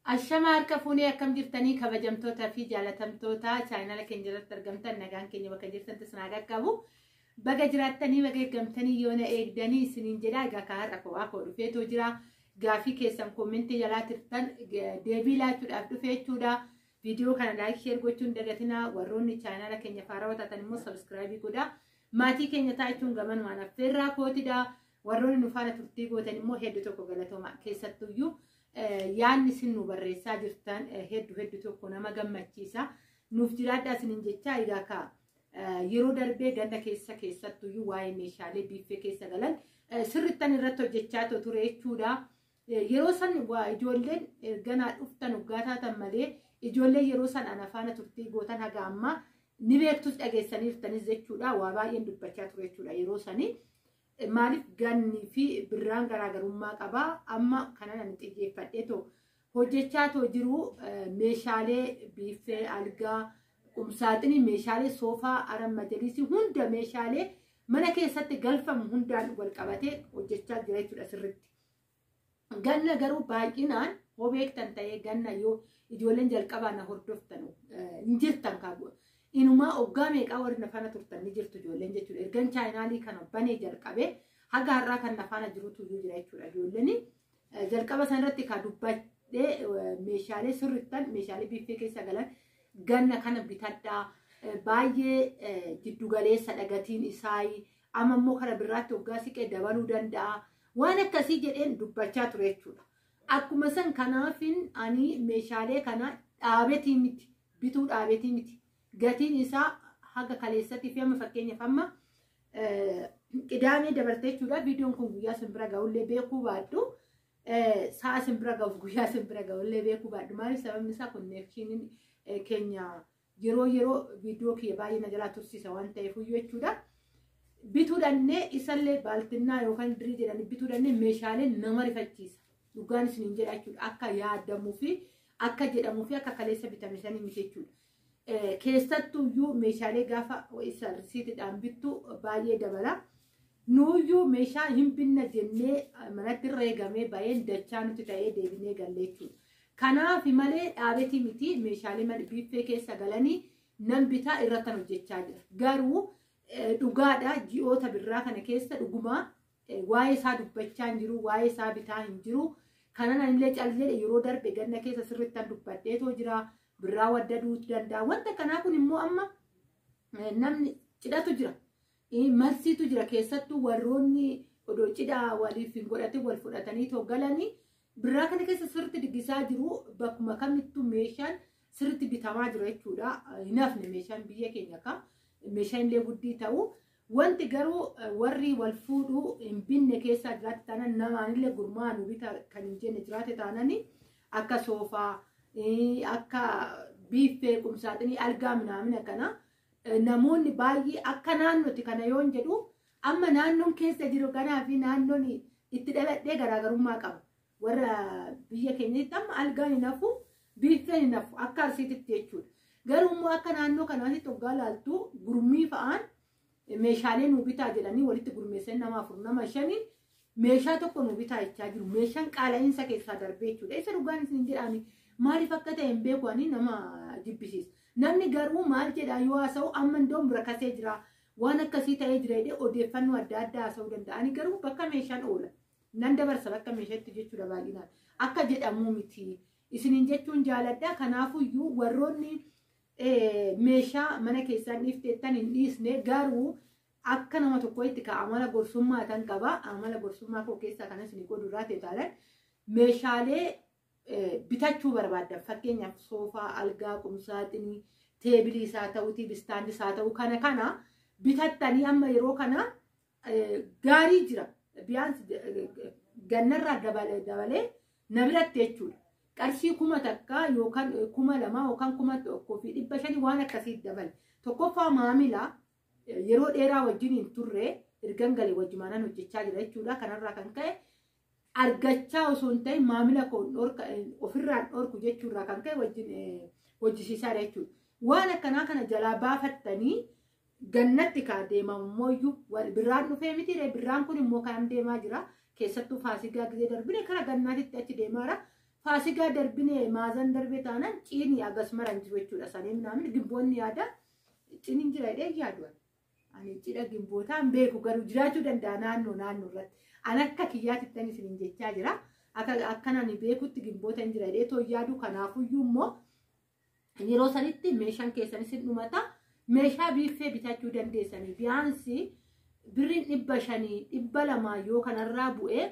الشمار كفوني أكم جرتني كبجمتوتا في جالتمتوتا چاينل كنجرت ترجمتا نجان كني وكجرتن تسناغا كابو بقى جراتني بقى جمتني يونا إقداني سنين جلا جا كهرق واقو رفيتو جرا غافي كيسم كومنتي جلا ترتن ديبي لا تدافع فيتو دا فيديو كان لايك شير قوتون دقتنا وروني چاينل كنجا فاروة تنمو سبسكرايبي كودا ماتي كنجا تايتون غمان وانا فرا كوتي دا وروني نفانا ترتي قوتن مو هيدو توكو غلطو ما كيستو يو yaanni sin nu barreessaa jirtan hedduu tokko nama gammachiisa nuuf jiraadhaa sinin jechaa egaa ka yeroo darbee ganda keessattuu waa'ee meeshaalee biiffee keessa galan sirrittan irratti hojjechaa ture jechuudha. Yeroo san ijoolleen ganaa dhuftan uggaataatan malee ijoollee yeroo san ana faana turtii gootan haga amma ni beektus dhageessaniirtanis jechuudha. Waa baay'een dubbachaa ture jechuudha yeroo sanii. Maalif ganni fi birraan garaagarummaa qabaa amma kana nan xiyyeeffadheeto hojjechaa jiru meeshaalee biiffee algaa qumsaaxinii meeshaalee soofaa aran majalisii hunda meeshaalee mana keessatti galfamu hundaan wal qabatee hojjechaa jira jechuudha sirritti. Ganna garuu baay'inaan hobeektan ta'ee ganna yoo ijoolleen jalqabaa na hordoftan injirtan kaabu. Inuma oggaa meeqaa warri nafaana turtan ni jirtu ijoolleen jechuudha. Ergan chaayinaalii kana banee jalqabee haga har'aa kan nafaana jirutu jira jechuudha ijoolleen. Jalqaba sanarratti ka dubbadhee meeshaalee sirrittan meeshaalee biiffee keessa galan ganna kana bitadhaa baay'ee jiddugaleessa dhagatiin isaa amma immoo karaa biraatti oggaa siqee dabaluu danda'a. Waan akkasii jedheen dubbachaa ture jechuudha. Akkuma san kanaafin ani meeshaalee kana dhaabetii miti bituu dhaabetii miti. Gatiin isaa haga kaleessatti fi amma fakkeenyaaf amma qidaamee dabartee jechuudha. Viidiyoon kun guyyaa simbira ga'ullee beekuu baadhu. Sa'a simbira ga'uuf guyyaa simbira ga'ullee beekuu baadhu. Maaliif sababni isaa konneekshiniin keenya yeroo viidiyoo kiyya baay'ee na jalaa tursiisa waan ta'eef jechuudha. Bituu dhannee isallee baaltinnaa yookaan dirii jedhanii bituu dhannee meeshaalee nama rifachiisa. Dhugaan isiniin jedha jechuudha. Akka yaadamuu fi akka jedhamuu fi akka kaleessa bitame sanii miti jechuudha. Keessattuyyuu meeshaalee gaafa isa risiitiidhaan bittu baay'ee dabala. Nuuyyuu meeshaa hin binna jennee manatti reegamee baay'een dachaa nuti ta'ee deebinee galle jechuudha. Kanaaf malee dhaabetii miti meeshaalee biiffee keessa galanii nan bitaa irratti hojjechaa jira. Garuu dhugaadha ji'oota birraa kana keessa dhugumaa waa'ee isaa dubbachaa hin jiru, waa'ee isaa bitaa hin jiru. Kanan illee callee yeroo darbe ganna keessa sirrittan dubbadheetoo jira. Birraa wadda duutu danda'a. Wanta kanaa kun immoo amma namni cidhatu jira. Marsiitu jira keessattuu warroonni odoo cidhaa waliif hin godhatin wal fudhatanii galanii birraa kana keessa sirritti diggisaa jiru. Bakkuma kamittuu meeshaan sirritti bitamaa jira jechuudha. Hin hafne meeshaan biyya keenya akka meeshaan illee guddii ta'u. Wanti garuu warri wal fuudhuu hin binne keessaa jiraate taanaan namaanillee gurmaa'anii bita kan hin jenne jiraate taananii akka soofaa akka biiffee qumsaaxinii algaa minaamina kana namoonni baay'ee akka naannoti kana yoon jedhu amma naannoon keessa jiru kanaa fi naannoon itti dhaladhee garaagarummaa qaba. Warra biyya keenyatti amma algaan hin hafu biiffeen hin hafu akka arsiititti jechuudha. Garuu immoo akka naannoo kanaatti toggaa laaltuu gurmii fa'aan meeshaalee nu bitaa jedhanii walitti gurmeessan nama 4 nama 5 meeshaa tokko nu bitaa jechaa jiru. Meeshaan qaala'iinsa keessaa darbee jechuudha. Isa dhugaan isin jedhani maaliif akka ta'e hin beeku ani nama jibbisiisa. Namni garuu maal jedhaa yoo haasa'u amma indoom bira kasee jira waan akkasii ta'ee jira jedhee odeeffannoo adda addaa haasa'uu danda'ani garuu bakka meeshaan oola. Nan dabarsa bakka meeshaatti jechuudha baay'inaan. Akka jedhamu miti. Isiniin jechuun jaaladha. Kanaafuyyuu warroonni meeshaa mana keessaan dhiifteettan hin dhiisne garuu akka nama tokkotti ka amala gorsummaa tan qaba. Amala gorsummaa koo keessaa kanas ni godhuraa ta'e taalan meeshaalee bitachuu barbaadda. Fakkeenyaaf soofaa, algaa, qumsaaxinii, teebilii isaa ta'uu, tiibistaandii isaa ta'uu kana bitattanii amma yeroo kana gaarii jira. Biyyaansi gannarraa dabalee na biratti jechuudha. Qarshii 1000 takka yookaan 2000 yookaan 1500 waan akkasii dabale. Tokkoffaa maamila yeroo dheeraa wajjin hin turre ergan galee wajjimaanan hojjechaa jira jechuudha. Kanarraa kan ka'e argachaa osoo hin ta'in maamila ofirraan dhorku jechuurraa kan ka'e wajjin hojjisiisaa jechuudha. Waan akkanaa kana jalaa baafattanii gannatti kaa deemammoo birraan dhufee miti birraan kun immoo kan deemaa jira. Keessattuu faasigaa gisee darbine kara gannaatitti achi deemaara. faasigaa darbinee maazan darbee taanaan ciini agasmaran jiru jechuudha. Saniin namni gimboonni yaada ciiniin jira jedhee yaadu. Ani cidha gimbootaan beeku garuu jiraachuu danda'a naannoo irratti. An akka kiyyaatitti isiniin jechaa jira. Akkanaan beekutti gimboota hin jira jedhee too yaadu. Kanaafuyyuu immoo yeroo sanitti meeshaan keessanis hin dhumata. Meeshaa biiffee bitachuu dandeessanii biyaansi birriin 500 200 yoo kanarraa bu'ee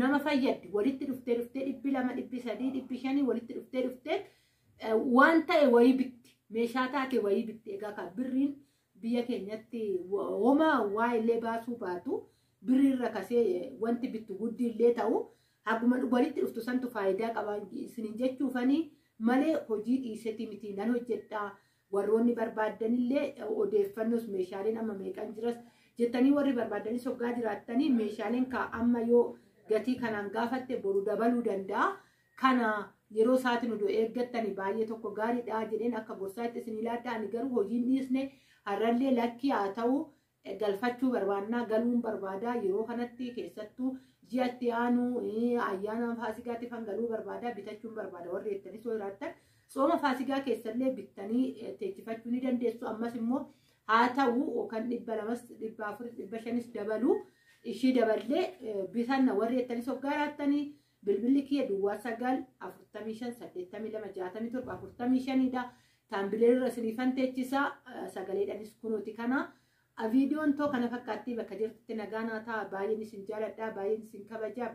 nama fayyaddi. Walitti dhuftee 200 300 500 walitti dhuftee waan ta'e wayii bitti. Meeshaa taate wayii bitti. Egaa kan birriin biyya keenyatti homaa waa illee baasuu baatu birriirra kasee wanti bittu guddiillee ta'u haguma walitti dhuftu santu faayidaa qaba isiniin jechuufanii malee hojii dhiisetti miti nan hojjedhaa. Warroonni barbaadanillee odeeffannoos meeshaaleen amma meeqan jiras jettanii warri barbaadanis hoggaa jiraattanii meeshaaleen amma yoo gatii kanaan gaafatte boru dabaluu danda'a. Kana yeroo isaatiin odoo eeggattanii baay'ee tokko gaariidha jedheen akka gorsaatti isin ilaadda. Ani garuu hojiin dhiisne har'allee lakkii haa ta'u galfachuu barbaannaa galuun barbaadaa yeroo kanatti keessattuu ji'atti aanu ayyaana faasigaatti kan galuu barbaadaa bitachuun barbaada warri jettanis yoo jiraattan. Sooma faasigaa keessallee bittanii teechifachuu ni dandeessu. Ammas immoo haa ta'u kan 200 400 500 dabaluu ishii daballee bitanna warri jettanis hoggaa jiraattanii bilbilli kiyya duwwaa 9 45 82 67 45 dha. Taambileerra isiniifan teechisaa sagaleedhanis kunuuti kana. Viidiyoon too kana fakkaattii bakka jirtutti nagaa naa ta'a. Baay'een isin jaaladhaa, baay'een isin kabajaa.